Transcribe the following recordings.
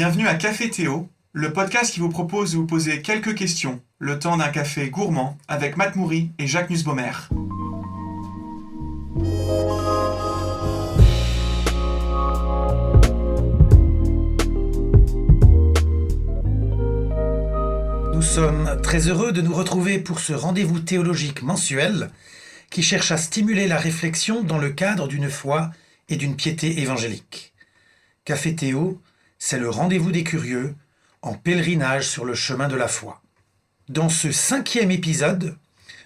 Bienvenue à Café Théo, le podcast qui vous propose de vous poser quelques questions, le temps d'un café gourmand avec Matt Moury et Jacques Nussbaumer. Nous sommes très heureux de nous retrouver pour ce rendez-vous théologique mensuel qui cherche à stimuler la réflexion dans le cadre d'une foi et d'une piété évangélique. Café Théo, c'est le rendez-vous des curieux en pèlerinage sur le chemin de la foi. Dans ce 5e épisode,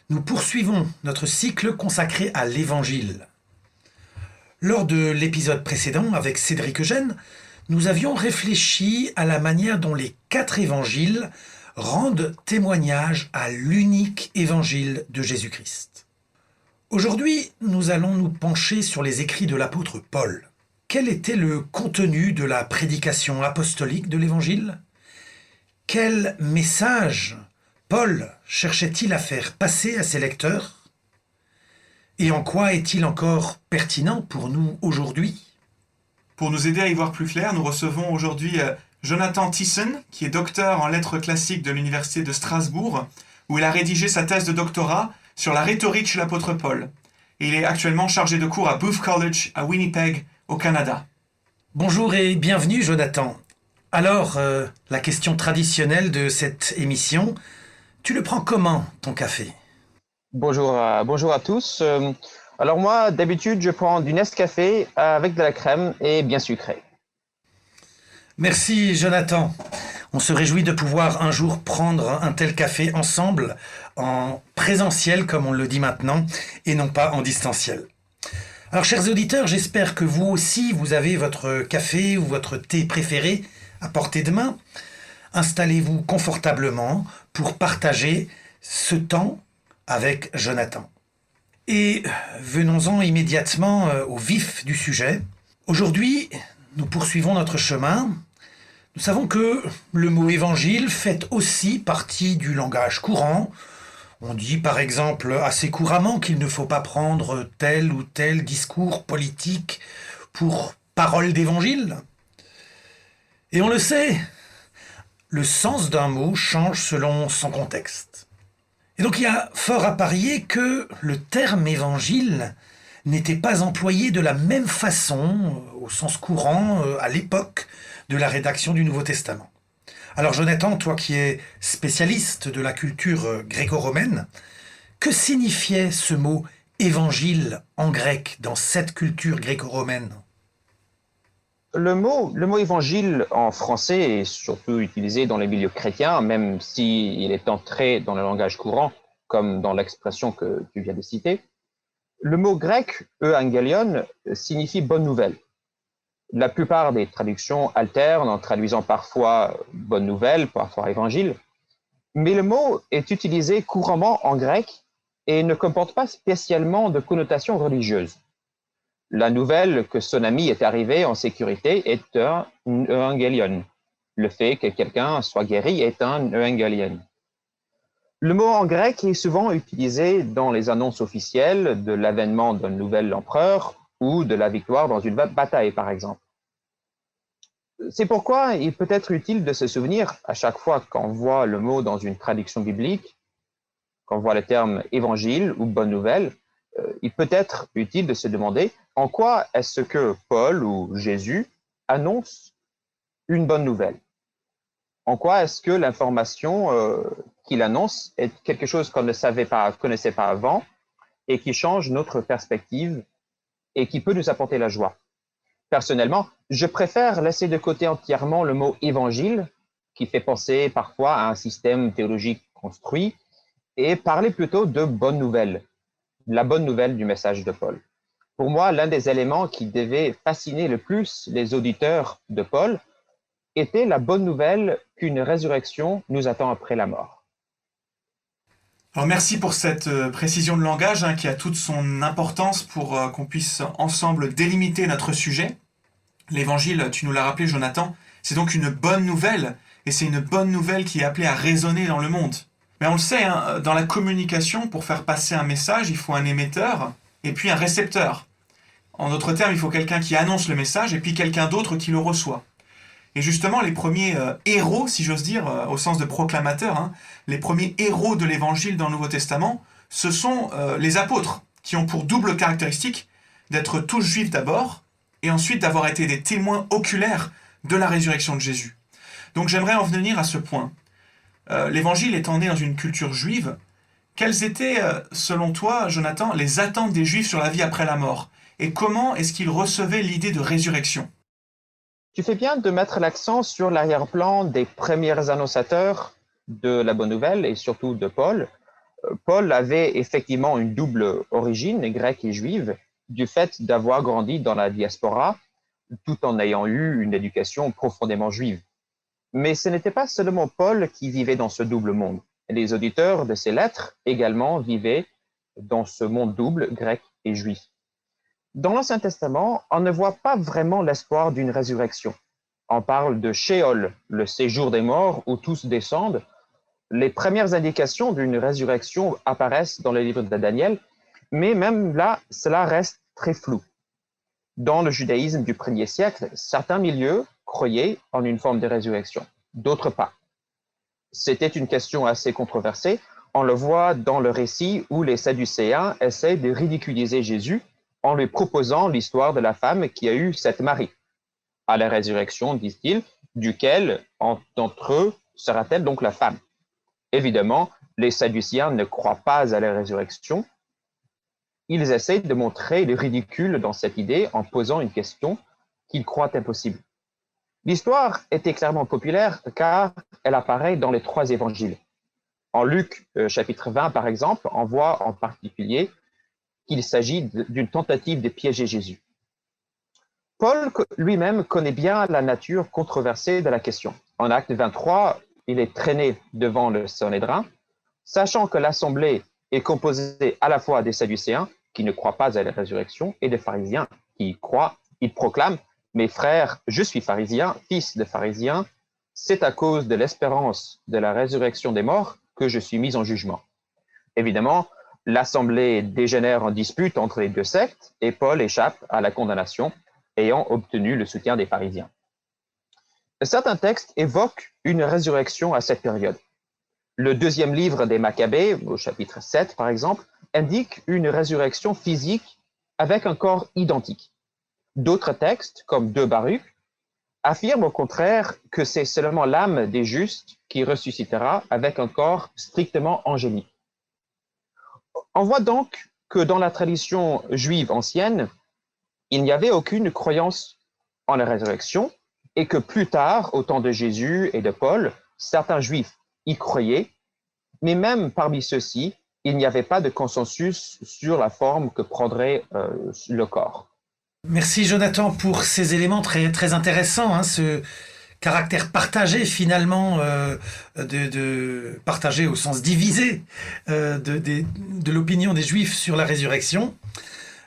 nous poursuivons notre cycle consacré à l'Évangile. Lors de l'épisode précédent avec Cédric Eugène, nous avions réfléchi à la manière dont les 4 évangiles rendent témoignage à l'unique évangile de Jésus-Christ. Aujourd'hui, nous allons nous pencher sur les écrits de l'apôtre Paul. Quel était le contenu de la prédication apostolique de l'Évangile ? Quel message Paul cherchait-il à faire passer à ses lecteurs ? Et en quoi est-il encore pertinent pour nous aujourd'hui ? Pour nous aider à y voir plus clair, nous recevons aujourd'hui Jonathan Thiessen, qui est docteur en lettres classiques de l'Université de Strasbourg, où il a rédigé sa thèse de doctorat sur la rhétorique chez l'apôtre Paul. Et il est actuellement chargé de cours à Booth College à Winnipeg, au Canada. Bonjour et bienvenue Jonathan. Alors, la question traditionnelle de cette émission, tu le prends comment ton café ? Bonjour à tous. Alors moi, d'habitude, je prends du Nescafé avec de la crème et bien sucré. Merci Jonathan. On se réjouit de pouvoir un jour prendre un tel café ensemble, en présentiel comme on le dit maintenant, et non pas en distanciel. Alors chers auditeurs, j'espère que vous aussi, vous avez votre café ou votre thé préféré à portée de main. Installez-vous confortablement pour partager ce temps avec Jonathan. Et venons-en immédiatement au vif du sujet. Aujourd'hui, nous poursuivons notre chemin. Nous savons que le mot évangile fait aussi partie du langage courant. On dit par exemple assez couramment qu'il ne faut pas prendre tel ou tel discours politique pour parole d'évangile. Et on le sait, le sens d'un mot change selon son contexte. Et donc il y a fort à parier que le terme évangile n'était pas employé de la même façon, au sens courant, à l'époque de la rédaction du Nouveau Testament. Alors Jonathan, toi qui es spécialiste de la culture gréco-romaine, que signifiait ce mot évangile en grec dans cette culture gréco-romaine ? Le mot évangile en français est surtout utilisé dans les milieux chrétiens, même s'il est entré dans le langage courant, comme dans l'expression que tu viens de citer. Le mot grec, euangelion, signifie bonne nouvelle. La plupart des traductions alternent en traduisant parfois bonne nouvelle, parfois évangile, mais le mot est utilisé couramment en grec et ne comporte pas spécialement de connotation religieuse. La nouvelle que son ami est arrivé en sécurité est un euangelion. Le fait que quelqu'un soit guéri est un euangelion. Le mot en grec est souvent utilisé dans les annonces officielles de l'avènement d'un nouvel empereur ou de la victoire dans une bataille, par exemple. C'est pourquoi il peut être utile de se souvenir, à chaque fois qu'on voit le mot dans une traduction biblique, qu'on voit le terme évangile ou bonne nouvelle, il peut être utile de se demander en quoi est-ce que Paul ou Jésus annonce une bonne nouvelle. En quoi est-ce que l'information qu'il annonce est quelque chose qu'on ne connaissait pas avant et qui change notre perspective et qui peut nous apporter la joie. Personnellement, je préfère laisser de côté entièrement le mot évangile, qui fait penser parfois à un système théologique construit, et parler plutôt de bonne nouvelle, la bonne nouvelle du message de Paul. Pour moi, l'un des éléments qui devait fasciner le plus les auditeurs de Paul était la bonne nouvelle qu'une résurrection nous attend après la mort. Alors merci pour cette précision de langage qui a toute son importance pour qu'on puisse ensemble délimiter notre sujet. L'évangile, tu nous l'as rappelé Jonathan, c'est donc une bonne nouvelle, et c'est une bonne nouvelle qui est appelée à résonner dans le monde. Mais on le sait, dans la communication, pour faire passer un message, il faut un émetteur et puis un récepteur. En d'autres termes, il faut quelqu'un qui annonce le message et puis quelqu'un d'autre qui le reçoit. Et justement, les premiers héros, si j'ose dire, au sens de proclamateur, hein, les premiers héros de l'Évangile dans le Nouveau Testament, ce sont les apôtres, qui ont pour double caractéristique d'être tous juifs d'abord, et ensuite d'avoir été des témoins oculaires de la résurrection de Jésus. Donc j'aimerais en venir à ce point. L'Évangile étant né dans une culture juive, quelles étaient, selon toi, Jonathan, les attentes des Juifs sur la vie après la mort? Et comment est-ce qu'ils recevaient l'idée de résurrection? Tu fais bien de mettre l'accent sur l'arrière-plan des premiers annonciateurs de la bonne nouvelle et surtout de Paul. Paul avait effectivement une double origine, grecque et juive, du fait d'avoir grandi dans la diaspora, tout en ayant eu une éducation profondément juive. Mais ce n'était pas seulement Paul qui vivait dans ce double monde. Les auditeurs de ses lettres également vivaient dans ce monde double, grec et juif. Dans l'Ancien Testament, on ne voit pas vraiment l'espoir d'une résurrection. On parle de Sheol, le séjour des morts où tous descendent. Les premières indications d'une résurrection apparaissent dans le livre de Daniel, mais même là, cela reste très flou. Dans le judaïsme du 1er siècle, certains milieux croyaient en une forme de résurrection, d'autres pas. C'était une question assez controversée. On le voit dans le récit où les Sadducéens essaient de ridiculiser Jésus en lui proposant l'histoire de la femme qui a eu sept maris. À la résurrection, disent-ils, duquel d'entre eux sera-t-elle donc la femme? Évidemment, les Sadducéens ne croient pas à la résurrection. Ils essaient de montrer le ridicule dans cette idée en posant une question qu'ils croient impossible. L'histoire était clairement populaire car elle apparaît dans les 3 évangiles. En Luc, chapitre 20, par exemple, on voit en particulier qu'il s'agit d'une tentative de piéger Jésus. Paul lui-même connaît bien la nature controversée de la question. En Acte 23, il est traîné devant le Sanhédrin, sachant que l'assemblée est composée à la fois des Sadducéens, qui ne croient pas à la résurrection, et des pharisiens, qui y croient. Il proclame « Mes frères, je suis pharisien, fils de pharisien, c'est à cause de l'espérance de la résurrection des morts que je suis mis en jugement. » Évidemment, l'assemblée dégénère en dispute entre les deux sectes et Paul échappe à la condamnation, ayant obtenu le soutien des pharisiens. Certains textes évoquent une résurrection à cette période. Le 2e livre des Maccabées, au chapitre 7 par exemple, indique une résurrection physique avec un corps identique. D'autres textes, comme 2 Baruch, affirment au contraire que c'est seulement l'âme des justes qui ressuscitera avec un corps strictement angélique. On voit donc que dans la tradition juive ancienne, il n'y avait aucune croyance en la résurrection et que plus tard, au temps de Jésus et de Paul, certains juifs y croyaient, mais même parmi ceux-ci, il n'y avait pas de consensus sur la forme que prendrait le corps. Merci Jonathan pour ces éléments très, très intéressants, hein, ce caractère partagé finalement, partagé au sens divisé de l'opinion des Juifs sur la résurrection.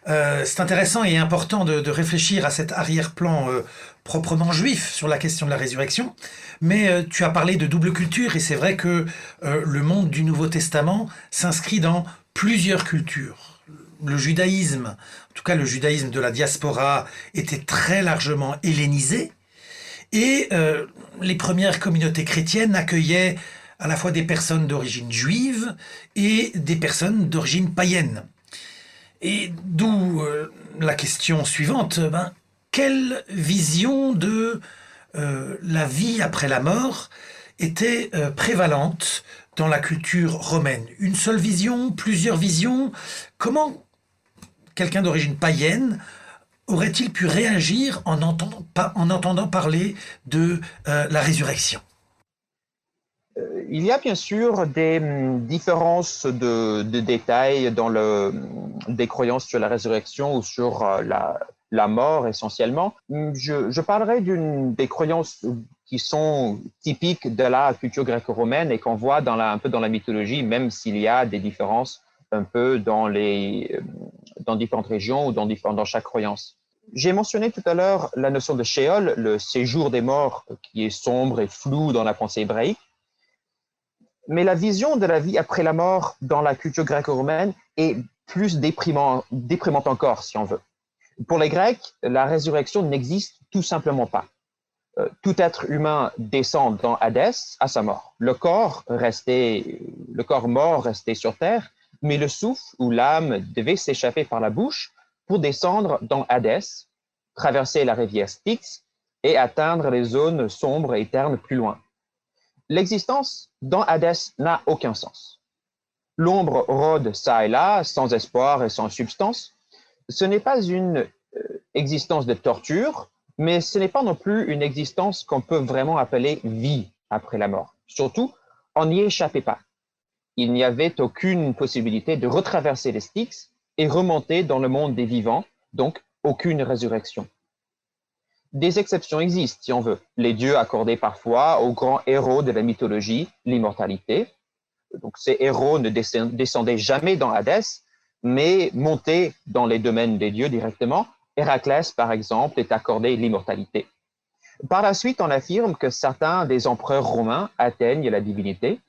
C'est intéressant et important de réfléchir à cet arrière-plan proprement juif sur la question de la résurrection, mais tu as parlé de double culture et c'est vrai que le monde du Nouveau Testament s'inscrit dans plusieurs cultures. Le judaïsme, en tout cas le judaïsme de la diaspora, était très largement hellénisé et les premières communautés chrétiennes accueillaient à la fois des personnes d'origine juive et des personnes d'origine païenne. Et d'où la question suivante, quelle vision de la vie après la mort était prévalente dans la culture romaine? Une seule vision, plusieurs visions? Comment quelqu'un d'origine païenne aurait-il pu réagir en entendant parler de la résurrection? Il y a bien sûr des différences de détails dans des croyances sur la résurrection ou sur la mort essentiellement. Je parlerai des croyances qui sont typiques de la culture gréco-romaine et qu'on voit un peu dans la mythologie, même s'il y a des différences un peu dans différentes régions ou dans chaque croyance. J'ai mentionné tout à l'heure la notion de Sheol, le séjour des morts, qui est sombre et flou dans la pensée hébraïque. Mais la vision de la vie après la mort dans la culture gréco-romaine est plus déprimante encore, si on veut. Pour les Grecs, la résurrection n'existe tout simplement pas. tout être humain descend dans Hadès à sa mort. Le corps mort restait sur terre, mais le souffle ou l'âme devait s'échapper par la bouche pour descendre dans Hadès, traverser la rivière Styx et atteindre les zones sombres et ternes plus loin. L'existence dans Hadès n'a aucun sens. L'ombre rôde çà et là, sans espoir et sans substance. Ce n'est pas une existence de torture, mais ce n'est pas non plus une existence qu'on peut vraiment appeler vie après la mort. Surtout, on n'y échappait pas. Il n'y avait aucune possibilité de retraverser les Styx et remonter dans le monde des vivants, donc aucune résurrection. Des exceptions existent, si on veut. Les dieux accordaient parfois aux grands héros de la mythologie l'immortalité. Donc, ces héros ne descendaient jamais dans Hadès, mais montaient dans les domaines des dieux directement. Héraclès, par exemple, est accordé l'immortalité. Par la suite, on affirme que certains des empereurs romains atteignent la divinité.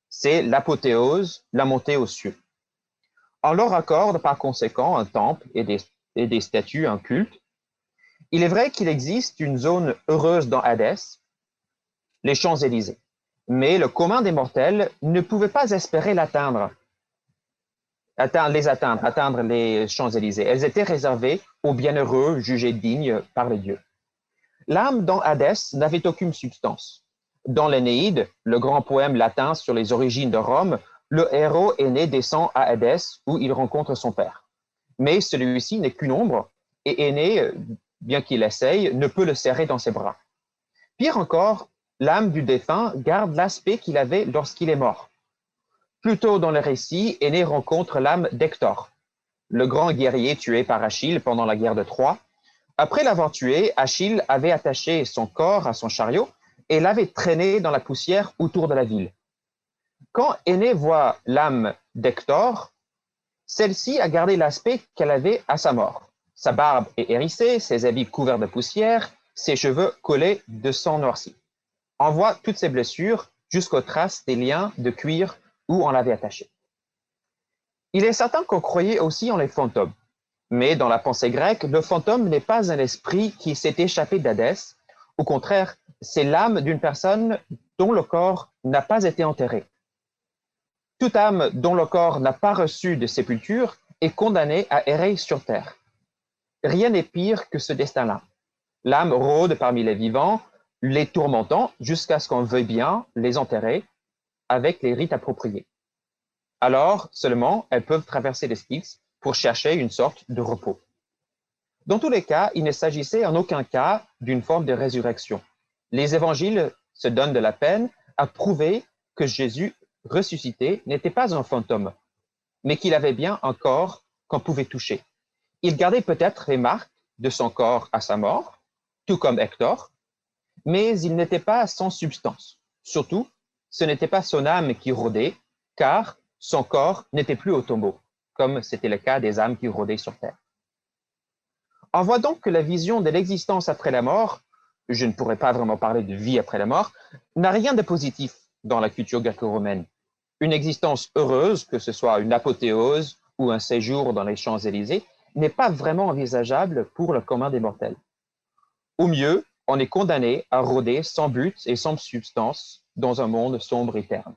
C'est l'apothéose, la montée aux cieux. On leur accorde par conséquent un temple et des statues, un culte. Il est vrai qu'il existe une zone heureuse dans Hadès, les Champs-Élysées. Mais le commun des mortels ne pouvait pas espérer atteindre les Champs-Élysées. Elles étaient réservées aux bienheureux jugés dignes par les dieux. L'âme dans Hadès n'avait aucune substance. Dans l'Énéide, le grand poème latin sur les origines de Rome, le héros aîné descend à Hadès où il rencontre son père. Mais celui-ci n'est qu'une ombre et Énée, bien qu'il essaye, ne peut le serrer dans ses bras. Pire encore, l'âme du défunt garde l'aspect qu'il avait lorsqu'il est mort. Plus tôt dans le récit, Énée rencontre l'âme d'Hector, le grand guerrier tué par Achille pendant la guerre de Troie. Après l'avoir tué, Achille avait attaché son corps à son chariot et l'avait traîné dans la poussière autour de la ville. Quand Énée voit l'âme d'Hector, celle-ci a gardé l'aspect qu'elle avait à sa mort. Sa barbe est hérissée, ses habits couverts de poussière, ses cheveux collés de sang noirci. On voit toutes ces blessures jusqu'aux traces des liens de cuir où on l'avait attaché. Il est certain qu'on croyait aussi en les fantômes. Mais dans la pensée grecque, le fantôme n'est pas un esprit qui s'est échappé d'Hadès. Au contraire, c'est l'âme d'une personne dont le corps n'a pas été enterré. Toute âme dont le corps n'a pas reçu de sépulture est condamnée à errer sur terre. Rien n'est pire que ce destin-là. L'âme rôde parmi les vivants, les tourmentant jusqu'à ce qu'on veuille bien les enterrer avec les rites appropriés. Alors seulement, elles peuvent traverser les Styx pour chercher une sorte de repos. Dans tous les cas, il ne s'agissait en aucun cas d'une forme de résurrection. Les évangiles se donnent de la peine à prouver que Jésus ressuscité n'était pas un fantôme, mais qu'il avait bien un corps qu'on pouvait toucher. Il gardait peut-être les marques de son corps à sa mort, tout comme Hector, mais il n'était pas sans substance. Surtout, ce n'était pas son âme qui rôdait, car son corps n'était plus au tombeau, comme c'était le cas des âmes qui rôdaient sur terre. On voit donc que la vision de l'existence après la mort, je ne pourrais pas vraiment parler de vie après la mort, n'a rien de positif dans la culture gréco-romaine. Une existence heureuse, que ce soit une apothéose ou un séjour dans les Champs-Élysées, n'est pas vraiment envisageable pour le commun des mortels. Au mieux, on est condamné à rôder sans but et sans substance dans un monde sombre et terne.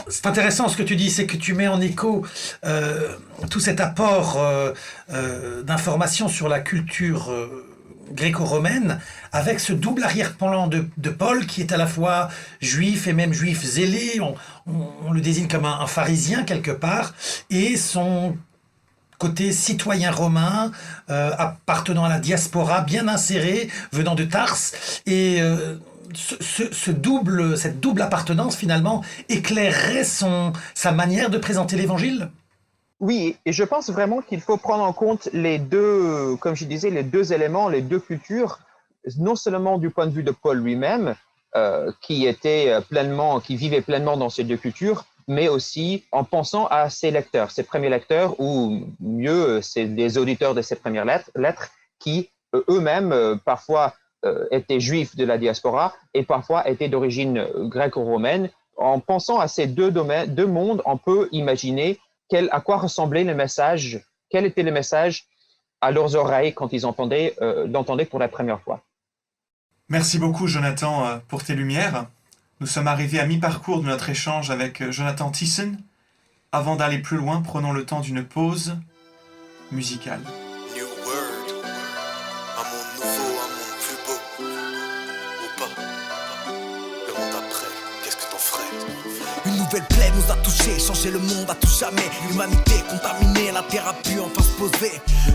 C'est intéressant ce que tu dis, c'est que tu mets en écho tout cet apport d'informations sur la culture gréco-romaine avec ce double arrière-plan de Paul qui est à la fois juif et même juif zélé, on le désigne comme un pharisien quelque part, et son côté citoyen romain, appartenant à la diaspora, bien inséré, venant de Tarse, et cette double appartenance finalement éclairerait sa manière de présenter l'évangile? Oui, et je pense vraiment qu'il faut prendre en compte les deux, comme je disais, les deux éléments, les deux cultures, non seulement du point de vue de Paul lui-même, qui vivait pleinement dans ces deux cultures, mais aussi en pensant à ses lecteurs, ses premiers lecteurs, ou mieux, c'est des auditeurs de ses premières lettres qui eux-mêmes parfois étaient juifs de la diaspora et parfois étaient d'origine gréco-romaine. En pensant à ces deux mondes, on peut imaginer à quoi ressemblait le message, quel était le message à leurs oreilles quand ils l'entendaient pour la première fois. Merci beaucoup Jonathan pour tes lumières. Nous sommes arrivés à mi-parcours de notre échange avec Jonathan Thiessen. Avant d'aller plus loin, prenons le temps d'une pause musicale. New World, un monde nouveau, un monde plus beau, ou pas. Le monde après, qu'est-ce que t'en ferais? Une nouvelle plaie nous a touchés, changé le monde à tout jamais. L'humanité contaminée, la terre a pu enfin se poser.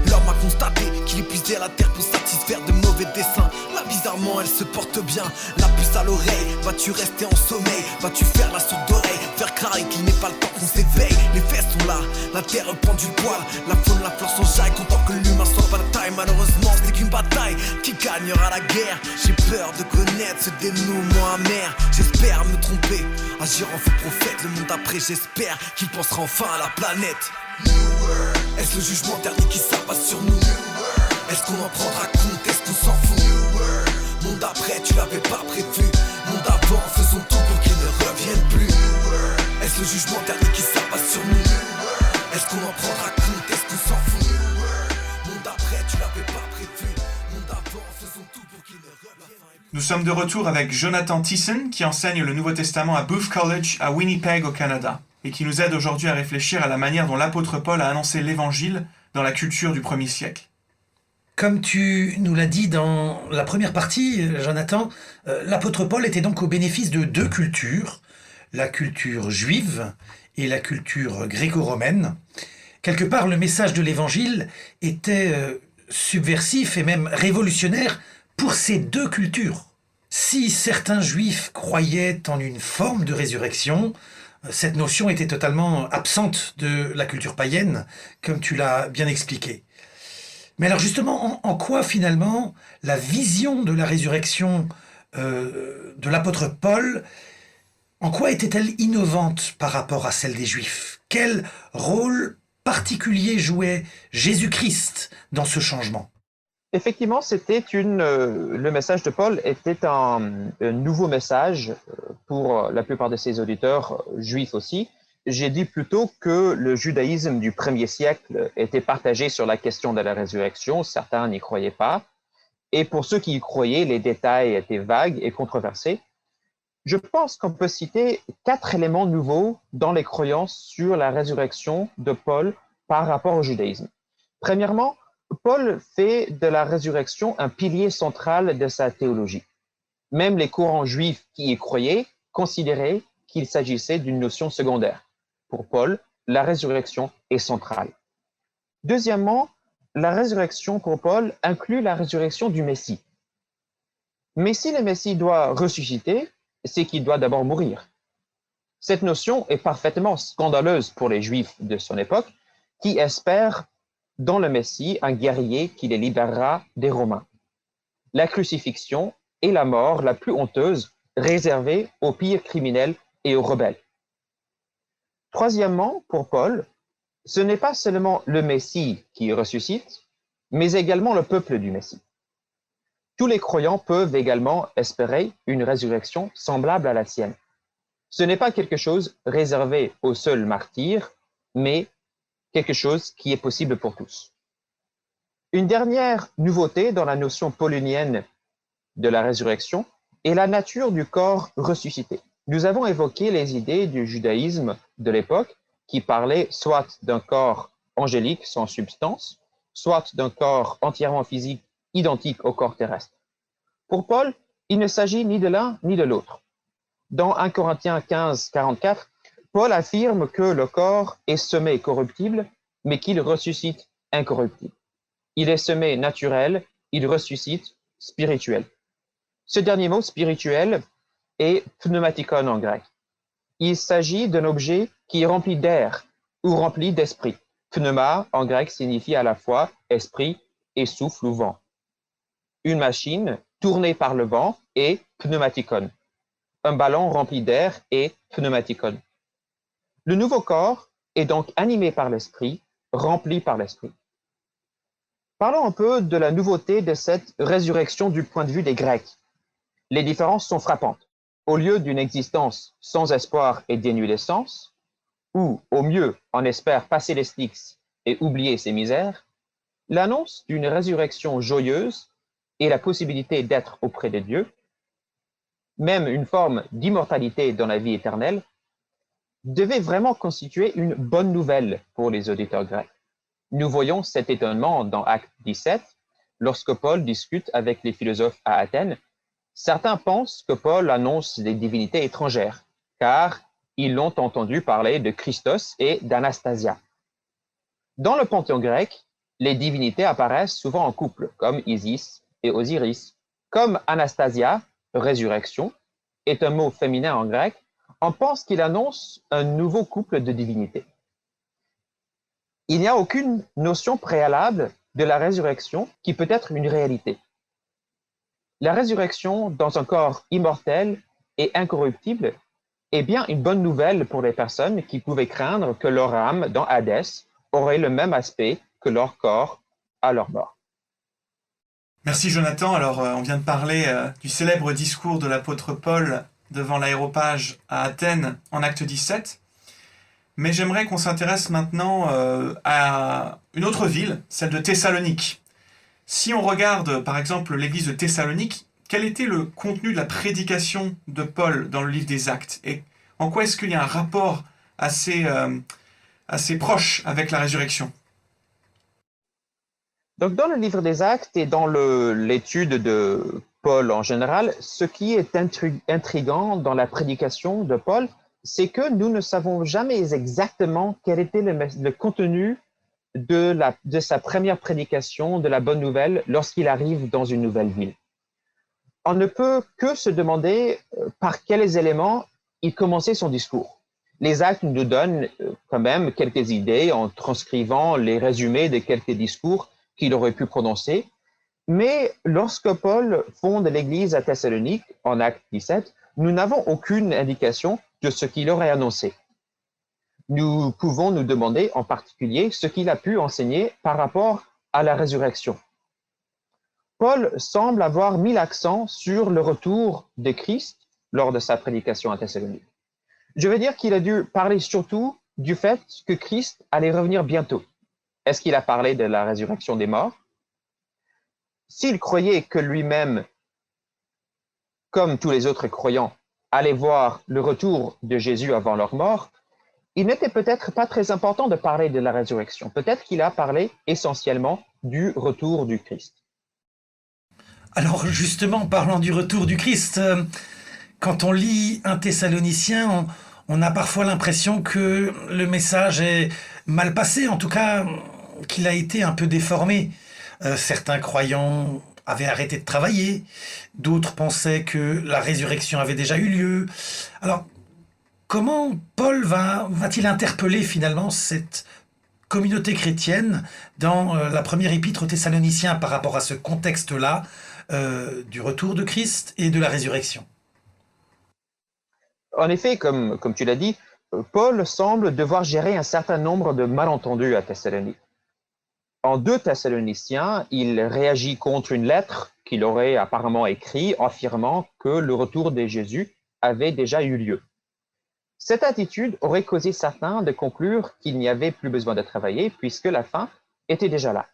L'homme a constaté qu'il épuisait la terre pour satisfaire de mauvais desseins. Là bizarrement elle se porte bien, la puce à l'oreille. Vas-tu rester en sommeil, vas-tu faire la sourde d'oreille, faire craindre qu'il n'est pas le temps qu'on s'éveille. Les faits sont là, la terre prend du poil, la faune, la flore s'enjaille, content que l'humain soit bataille. Malheureusement c'est qu'une bataille, qui gagnera la guerre? J'ai peur de connaître ce dénouement amer. J'espère me tromper, agir en faux prophète. Le monde après j'espère qu'il pensera enfin à la planète. Est-ce le jugement dernier qui s'abat sur nous? Est-ce qu'on en prendra compte? Est-ce qu'on s'en fout? Monde après tu l'avais pas prévu, monde avant faisons tout pour qu'il ne revienne plus. Est-ce le jugement dernier qui s'abat sur nous? Est-ce qu'on en prendra compte? Est-ce qu'on s'en fout? Monde après tu l'avais pas prévu, monde avant faisons tout pour qu'il ne revienne plus. Nous sommes de retour avec Jonathan Thiessen qui enseigne le Nouveau Testament à Booth College à Winnipeg au Canada et qui nous aide aujourd'hui à réfléchir à la manière dont l'apôtre Paul a annoncé l'évangile dans la culture du premier siècle. Comme tu nous l'as dit dans la première partie, Jonathan, l'apôtre Paul était donc au bénéfice de deux cultures, la culture juive et la culture gréco-romaine. Quelque part, le message de l'évangile était subversif et même révolutionnaire pour ces deux cultures. Si certains juifs croyaient en une forme de résurrection, cette notion était totalement absente de la culture païenne, comme tu l'as bien expliqué. Mais alors justement, en quoi finalement la vision de la résurrection de l'apôtre Paul, en quoi était-elle innovante par rapport à celle des Juifs? Quel rôle particulier jouait Jésus-Christ dans ce changement? Effectivement, le message de Paul était un nouveau message pour la plupart de ses auditeurs juifs aussi. J'ai dit plutôt que le judaïsme du premier siècle était partagé sur la question de la résurrection. Certains n'y croyaient pas. Et pour ceux qui y croyaient, les détails étaient vagues et controversés. Je pense qu'on peut citer 4 éléments nouveaux dans les croyances sur la résurrection de Paul par rapport au judaïsme. Premièrement, Paul fait de la résurrection un pilier central de sa théologie. Même les courants juifs qui y croyaient considéraient qu'il s'agissait d'une notion secondaire. Pour Paul, la résurrection est centrale. Deuxièmement, la résurrection pour Paul inclut la résurrection du Messie. Mais si le Messie doit ressusciter, c'est qu'il doit d'abord mourir. Cette notion est parfaitement scandaleuse pour les Juifs de son époque qui espèrent dans le Messie un guerrier qui les libérera des Romains. La crucifixion est la mort la plus honteuse réservée aux pires criminels et aux rebelles. Troisièmement, pour Paul, ce n'est pas seulement le Messie qui ressuscite, mais également le peuple du Messie. Tous les croyants peuvent également espérer une résurrection semblable à la sienne. Ce n'est pas quelque chose réservé aux seuls martyrs, mais quelque chose qui est possible pour tous. Une dernière nouveauté dans la notion paulinienne de la résurrection est la nature du corps ressuscité. Nous avons évoqué les idées du judaïsme de l'époque qui parlaient soit d'un corps angélique sans substance, soit d'un corps entièrement physique identique au corps terrestre. Pour Paul, il ne s'agit ni de l'un ni de l'autre. Dans 1 Corinthiens 15, 44, Paul affirme que le corps est semé corruptible, mais qu'il ressuscite incorruptible. Il est semé naturel, il ressuscite spirituel. Ce dernier mot, spirituel, est pneumatikon en grec. Il s'agit d'un objet qui est rempli d'air ou rempli d'esprit. Pneuma en grec signifie à la fois esprit et souffle ou vent. Une machine tournée par le vent est pneumatikon. Un ballon rempli d'air est pneumatikon. Le nouveau corps est donc animé par l'esprit, rempli par l'esprit. Parlons un peu de la nouveauté de cette résurrection du point de vue des Grecs. Les différences sont frappantes. Au lieu d'une existence sans espoir et dénuée de sens, ou au mieux on espère passer les Styx et oublier ses misères, l'annonce d'une résurrection joyeuse et la possibilité d'être auprès de Dieu, même une forme d'immortalité dans la vie éternelle, devait vraiment constituer une bonne nouvelle pour les auditeurs grecs. Nous voyons cet étonnement dans Acte 17, lorsque Paul discute avec les philosophes à Athènes. Certains pensent que Paul annonce des divinités étrangères, car ils l'ont entendu parler de Christos et d'Anastasia. Dans le panthéon grec, les divinités apparaissent souvent en couple, comme Isis et Osiris. Comme Anastasia, résurrection, est un mot féminin en grec, on pense qu'il annonce un nouveau couple de divinités. Il n'y a aucune notion préalable de la résurrection qui peut être une réalité. La résurrection dans un corps immortel et incorruptible est bien une bonne nouvelle pour les personnes qui pouvaient craindre que leur âme dans Hadès aurait le même aspect que leur corps à leur mort. Merci Jonathan. Alors, on vient de parler du célèbre discours de l'apôtre Paul devant l'aréopage à Athènes en Acte 17. Mais j'aimerais qu'on s'intéresse maintenant à une autre ville, celle de Thessalonique. Si on regarde par exemple l'église de Thessalonique, quel était le contenu de la prédication de Paul dans le livre des Actes? Et en quoi est-ce qu'il y a un rapport assez proche avec la résurrection? Donc, dans le livre des Actes et dans l'étude de Paul en général, ce qui est intriguant dans la prédication de Paul, c'est que nous ne savons jamais exactement quel était le contenu de sa première prédication de la bonne nouvelle lorsqu'il arrive dans une nouvelle ville. On ne peut que se demander par quels éléments il commençait son discours. Les Actes nous donnent quand même quelques idées en transcrivant les résumés de quelques discours qu'il aurait pu prononcer. Mais lorsque Paul fonde l'église à Thessalonique, en Acte 17, nous n'avons aucune indication de ce qu'il aurait annoncé. Nous pouvons nous demander en particulier ce qu'il a pu enseigner par rapport à la résurrection. Paul semble avoir mis l'accent sur le retour de Christ lors de sa prédication à Thessalonique. Je veux dire qu'il a dû parler surtout du fait que Christ allait revenir bientôt. Est-ce qu'il a parlé de la résurrection des morts? S'il croyait que lui-même, comme tous les autres croyants, allait voir le retour de Jésus avant leur mort, il n'était peut-être pas très important de parler de la résurrection. Peut-être qu'il a parlé essentiellement du retour du Christ. Alors justement, parlant du retour du Christ, quand on lit un Thessalonicien, on a parfois l'impression que le message est mal passé, en tout cas qu'il a été un peu déformé. Certains croyants avaient arrêté de travailler, d'autres pensaient que la résurrection avait déjà eu lieu. Alors, comment Paul va-t-il interpeller finalement cette communauté chrétienne dans la première épître aux Thessaloniciens par rapport à ce contexte-là du retour de Christ et de la résurrection? En effet, comme tu l'as dit, Paul semble devoir gérer un certain nombre de malentendus à Thessalonique. En 2 Thessaloniciens, il réagit contre une lettre qu'il aurait apparemment écrite affirmant que le retour de Jésus avait déjà eu lieu. Cette attitude aurait causé certains de conclure qu'il n'y avait plus besoin de travailler puisque la fin était déjà là.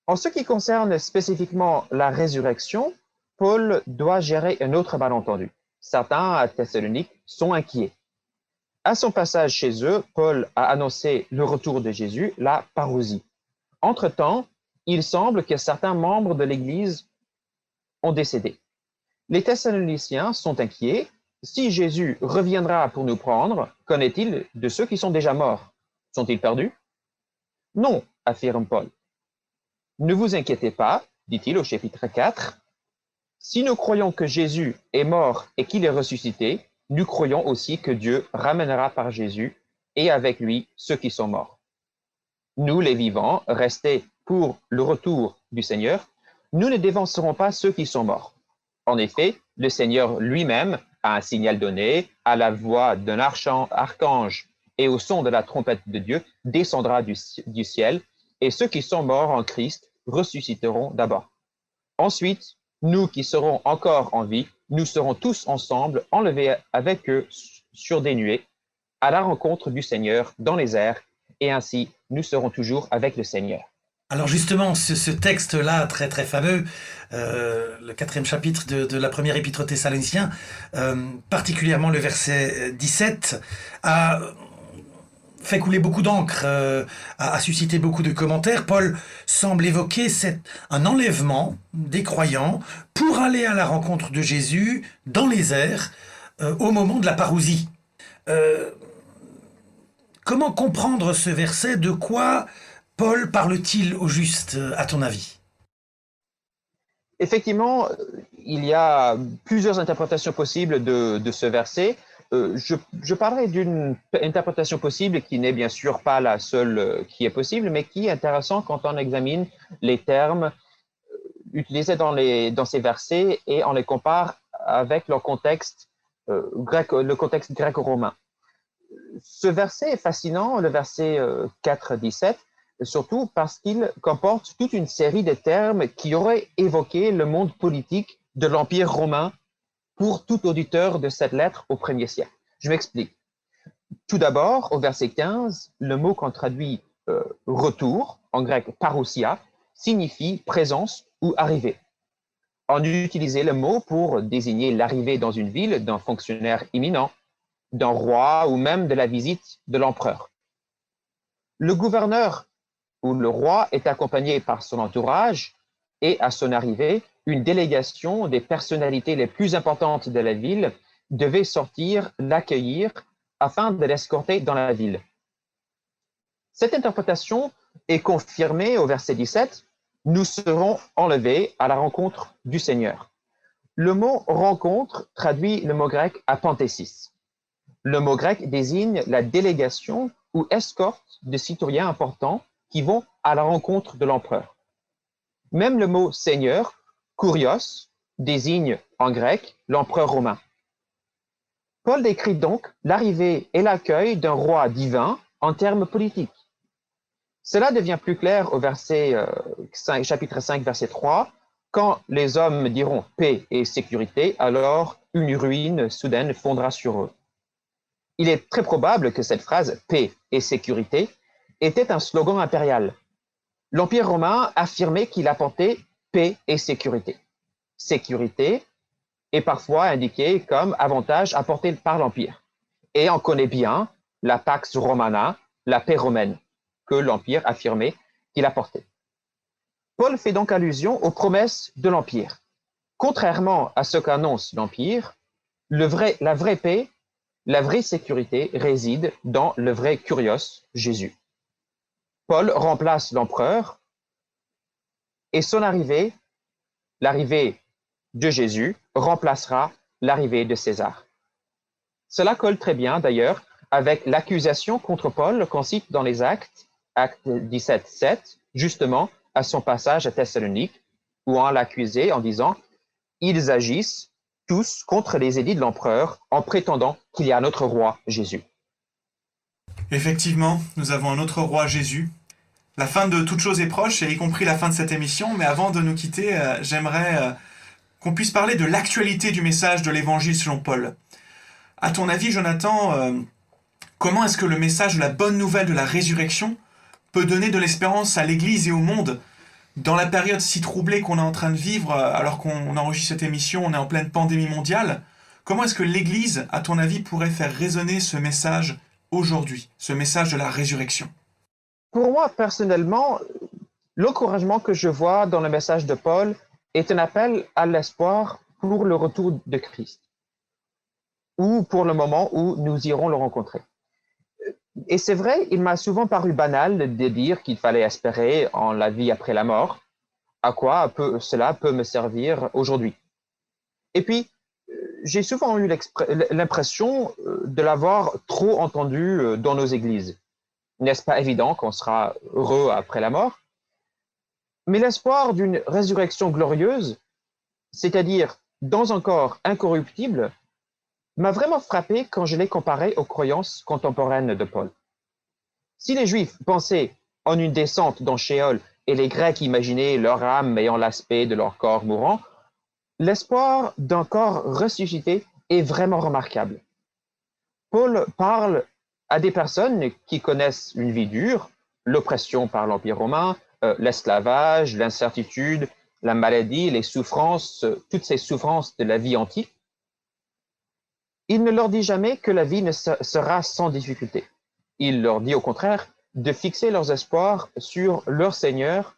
En ce qui concerne spécifiquement la résurrection, Paul doit gérer un autre malentendu. Certains à Thessalonique sont inquiets. À son passage chez eux, Paul a annoncé le retour de Jésus, la parousie. Entre-temps, il semble que certains membres de l'Église ont décédé. Les Thessaloniciens sont inquiets. Si Jésus reviendra pour nous prendre, qu'en est-il de ceux qui sont déjà morts? Sont-ils perdus? Non, affirme Paul. Ne vous inquiétez pas, dit-il au chapitre 4. Si nous croyons que Jésus est mort et qu'il est ressuscité, nous croyons aussi que Dieu ramènera par Jésus et avec lui ceux qui sont morts. Nous, les vivants, restés pour le retour du Seigneur, nous ne dévancerons pas ceux qui sont morts. En effet, le Seigneur lui-même, à un signal donné, à la voix d'un archange et au son de la trompette de Dieu, descendra du ciel, et ceux qui sont morts en Christ ressusciteront d'abord. Ensuite, nous qui serons encore en vie, nous serons tous ensemble enlevés avec eux sur des nuées, à la rencontre du Seigneur dans les airs, et ainsi nous serons toujours avec le Seigneur. Alors justement, ce texte-là, très très fameux, le 4e chapitre de la première épître aux Thessaloniciens, particulièrement le verset 17, a fait couler beaucoup d'encre, a suscité beaucoup de commentaires. Paul semble évoquer un enlèvement des croyants pour aller à la rencontre de Jésus dans les airs au moment de la parousie. Comment comprendre ce verset? De quoi Paul parle-t-il au juste, à ton avis? Effectivement, il y a plusieurs interprétations possibles de ce verset. Je parlerai d'une interprétation possible qui n'est bien sûr pas la seule qui est possible, mais qui est intéressante quand on examine les termes utilisés dans ces versets et on les compare avec leur contexte le contexte gréco-romain. Ce verset est fascinant, le verset 4-17, surtout parce qu'il comporte toute une série de termes qui auraient évoqué le monde politique de l'Empire romain pour tout auditeur de cette lettre au 1er siècle. Je m'explique. Tout d'abord, au verset 15, le mot qu'on traduit retour, en grec parousia, signifie présence ou arrivée. On utilisait le mot pour désigner l'arrivée dans une ville d'un fonctionnaire imminent, d'un roi ou même de la visite de l'empereur. Le gouverneur ou le roi est accompagné par son entourage et à son arrivée, une délégation des personnalités les plus importantes de la ville devait sortir l'accueillir afin de l'escorter dans la ville. Cette interprétation est confirmée au verset 17. Nous serons enlevés à la rencontre du Seigneur. Le mot rencontre traduit le mot grec apanthésis. Le mot grec désigne la délégation ou escorte de citoyens importants qui vont à la rencontre de l'empereur. Même le mot Seigneur, kurios, désigne en grec l'empereur romain. Paul décrit donc l'arrivée et l'accueil d'un roi divin en termes politiques. Cela devient plus clair au chapitre 5, verset 3. Quand les hommes diront paix et sécurité, alors une ruine soudaine fondra sur eux. Il est très probable que cette phrase paix et sécurité était un slogan impérial. L'Empire romain affirmait qu'il apportait paix et sécurité. Sécurité est parfois indiquée comme avantage apporté par l'Empire. Et on connaît bien la Pax Romana, la paix romaine, que l'Empire affirmait qu'il apportait. Paul fait donc allusion aux promesses de l'Empire. Contrairement à ce qu'annonce l'Empire, la vraie paix, la vraie sécurité réside dans le vrai kurios, Jésus. Paul remplace l'empereur et son arrivée, l'arrivée de Jésus, remplacera l'arrivée de César. Cela colle très bien d'ailleurs avec l'accusation contre Paul qu'on cite dans les Actes 17, 7, justement à son passage à Thessalonique, où on l'accusait en disant « Ils agissent tous contre les édits de l'empereur en prétendant qu'il y a un autre roi, Jésus. » Effectivement, nous avons un autre roi, Jésus. La fin de toute chose est proche, et y compris la fin de cette émission, mais avant de nous quitter, j'aimerais qu'on puisse parler de l'actualité du message de l'Évangile selon Paul. À ton avis, Jonathan, comment est-ce que le message de la bonne nouvelle de la résurrection peut donner de l'espérance à l'Église et au monde dans la période si troublée qu'on est en train de vivre alors qu'on enregistre cette émission, on est en pleine pandémie mondiale? Comment est-ce que l'Église, à ton avis, pourrait faire résonner ce message aujourd'hui, ce message de la résurrection? Pour moi, personnellement, l'encouragement que je vois dans le message de Paul est un appel à l'espoir pour le retour de Christ, ou pour le moment où nous irons le rencontrer. Et c'est vrai, il m'a souvent paru banal de dire qu'il fallait espérer en la vie après la mort, à quoi cela peut me servir aujourd'hui. Et puis, j'ai souvent eu l'impression de l'avoir trop entendu dans nos églises. N'est-ce pas évident qu'on sera heureux après la mort? Mais l'espoir d'une résurrection glorieuse, c'est-à-dire dans un corps incorruptible, m'a vraiment frappé quand je l'ai comparé aux croyances contemporaines de Paul. Si les Juifs pensaient en une descente dans Sheol et les Grecs imaginaient leur âme ayant l'aspect de leur corps mourant, l'espoir d'un corps ressuscité est vraiment remarquable. Paul parle à des personnes qui connaissent une vie dure, l'oppression par l'Empire romain, l'esclavage, l'incertitude, la maladie, les souffrances, toutes ces souffrances de la vie antique, il ne leur dit jamais que la vie sera sans difficulté. Il leur dit au contraire de fixer leurs espoirs sur leur Seigneur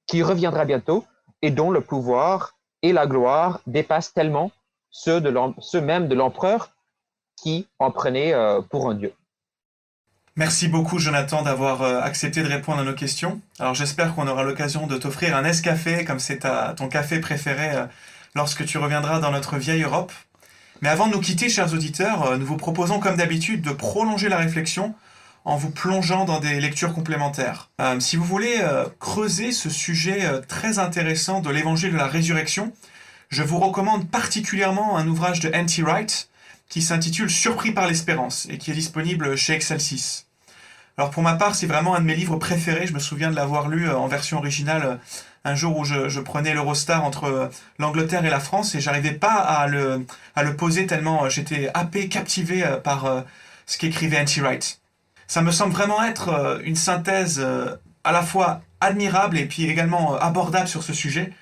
qui reviendra bientôt et dont le pouvoir et la gloire dépassent tellement ceux même de l'empereur qui en prenait pour un dieu. Merci beaucoup Jonathan d'avoir accepté de répondre à nos questions. Alors j'espère qu'on aura l'occasion de t'offrir un Nescafé comme c'est ton café préféré lorsque tu reviendras dans notre vieille Europe. Mais avant de nous quitter, chers auditeurs, nous vous proposons comme d'habitude de prolonger la réflexion en vous plongeant dans des lectures complémentaires. Si vous voulez creuser ce sujet très intéressant de l'évangile de la résurrection, je vous recommande particulièrement un ouvrage de N.T. Wright qui s'intitule « Surpris par l'espérance » et qui est disponible chez Excelsis. Alors pour ma part, c'est vraiment un de mes livres préférés. Je me souviens de l'avoir lu en version originale un jour où je prenais l'Eurostar entre l'Angleterre et la France et j'arrivais pas à le poser tellement j'étais happé, captivé par ce qu'écrivait N.T. Wright. Ça me semble vraiment être une synthèse à la fois admirable et puis également abordable sur ce sujet.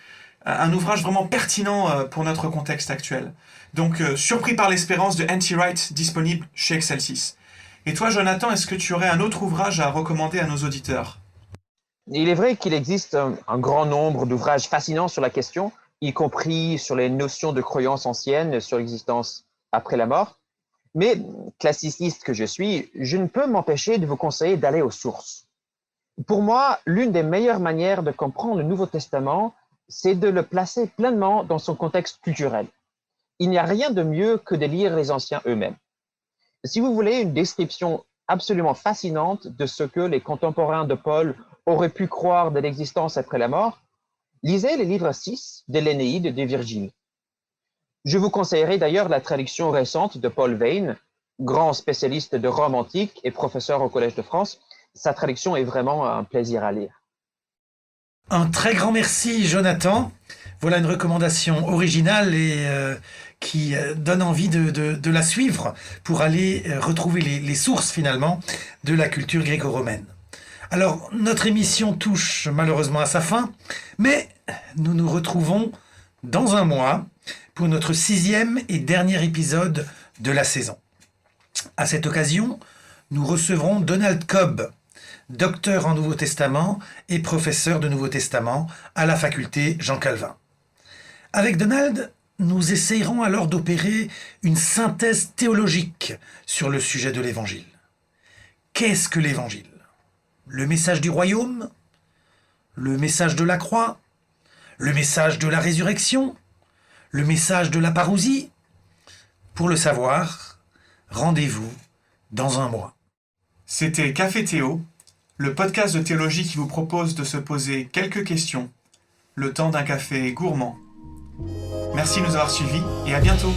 Un ouvrage vraiment pertinent pour notre contexte actuel. Donc, Surpris par l'espérance de N.T. Wright, disponible chez Excelsis. Et toi, Jonathan, est-ce que tu aurais un autre ouvrage à recommander à nos auditeurs ? Il est vrai qu'il existe un grand nombre d'ouvrages fascinants sur la question, y compris sur les notions de croyances anciennes sur l'existence après la mort. Mais, classiciste que je suis, je ne peux m'empêcher de vous conseiller d'aller aux sources. Pour moi, l'une des meilleures manières de comprendre le Nouveau Testament, c'est de le placer pleinement dans son contexte culturel. Il n'y a rien de mieux que de lire les anciens eux-mêmes. Si vous voulez une description absolument fascinante de ce que les contemporains de Paul auraient pu croire de l'existence après la mort, lisez les livres 6 de l'Énéide et de Virgile. Je vous conseillerais d'ailleurs la traduction récente de Paul Veyne, grand spécialiste de Rome antique et professeur au Collège de France. Sa traduction est vraiment un plaisir à lire. Un très grand merci, Jonathan. Voilà une recommandation originale et qui donne envie de la suivre pour aller retrouver les sources finalement de la culture gréco-romaine. Alors, notre émission touche malheureusement à sa fin, mais nous nous retrouvons dans un mois pour notre 6e et dernier épisode de la saison. À cette occasion, nous recevrons Donald Cobb, docteur en Nouveau Testament et professeur de Nouveau Testament à la faculté Jean Calvin. Avec Donald, nous essayerons alors d'opérer une synthèse théologique sur le sujet de l'Évangile. Qu'est-ce que l'Évangile ? Le message du royaume ? Le message de la croix ? Le message de la résurrection ? Le message de la parousie ? Pour le savoir, rendez-vous dans un mois. C'était Café Théo, le podcast de théologie qui vous propose de se poser quelques questions, le temps d'un café gourmand. Merci de nous avoir suivis et à bientôt.